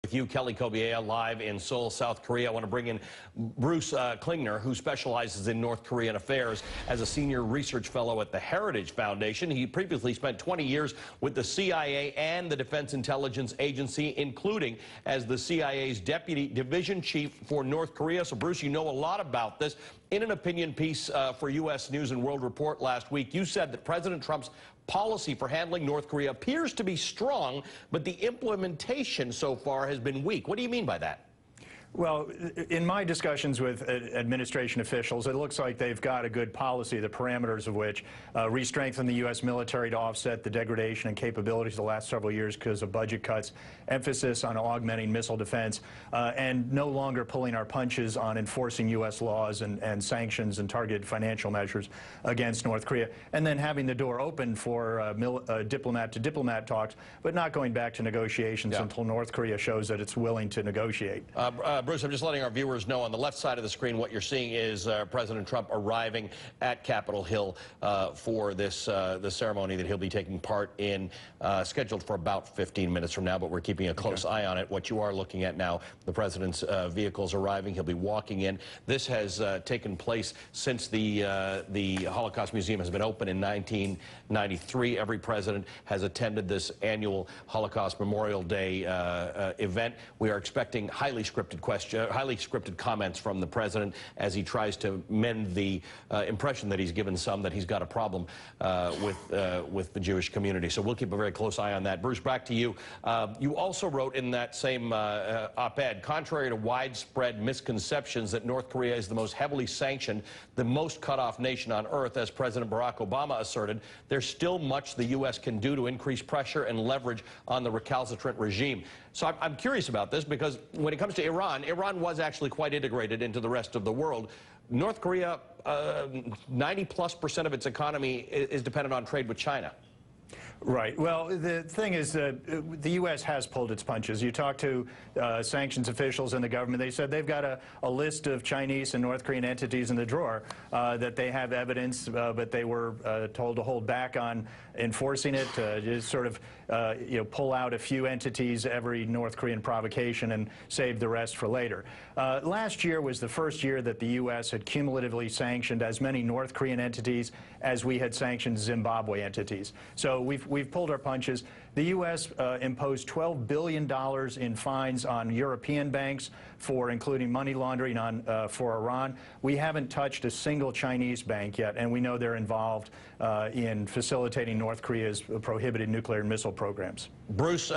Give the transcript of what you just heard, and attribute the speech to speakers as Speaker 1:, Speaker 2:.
Speaker 1: With you, Kelly Kobiea, live in Seoul, South Korea. I want to bring in Bruce Klingner, who specializes in North Korean affairs as a senior research fellow at the Heritage Foundation. He previously spent 20 years with the CIA and the Defense Intelligence Agency, including as the CIA's deputy division chief for North Korea. So, Bruce, you know a lot about this. In an opinion piece for U.S. News and World Report last week, you said that President Trump's policy for handling North Korea appears to be strong, but the implementation so far has been weak. What do you mean by that?
Speaker 2: Well, in my discussions with administration officials, it looks like they've got a good policy, the parameters of which re-strengthen the U.S. military to offset the degradation and capabilities of the last several years because of budget cuts, emphasis on augmenting missile defense, and no longer pulling our punches on enforcing U.S. laws and sanctions and targeted financial measures against North Korea, and then having the door open for diplomat-to-diplomat talks, but not going back to negotiations until North Korea shows that it's willing to negotiate.
Speaker 1: Bruce, I'm just letting our viewers know on the left side of the screen what you're seeing is President Trump arriving at Capitol Hill for this the ceremony that he'll be taking part in, scheduled for about 15 minutes from now, but we're keeping a close eye on it. What you are looking at now, the president's vehicle's arriving. He'll be walking in. This has taken place since the Holocaust Museum has been open in 1993. Every president has attended this annual Holocaust Memorial Day event. We are expecting highly scripted comments from the president as he tries to mend the impression that he's given some that he's got a problem with the Jewish community. So we'll keep a very close eye on that. Bruce, back to you. You also wrote in that same op-ed, contrary to widespread misconceptions that North Korea is the most heavily sanctioned, the most cut-off nation on earth, as President Barack Obama asserted, there's still much the U.S. can do to increase pressure and leverage on the recalcitrant regime. So I'm curious about this because when it comes to Iran was actually quite integrated into the rest of the world. North Korea, 90+% of its economy is dependent on trade with China.
Speaker 2: Right. Well, the thing is that the U.S. has pulled its punches. You talk to sanctions officials in the government, they said they've got a list of Chinese and North Korean entities in the drawer that they have evidence, but they were told to hold back on enforcing it, just sort of pull out a few entities every North Korean provocation and save the rest for later. Last year was the first year that the U.S. had cumulatively sanctioned as many North Korean entities as we had sanctioned Zimbabwe entities. So we've pulled our punches. The U.S. imposed $12 billion in fines on European banks for including money laundering for Iran. We haven't touched a single Chinese bank yet, and we know they're involved in facilitating North Korea's prohibited nuclear and missile programs.
Speaker 1: Bruce,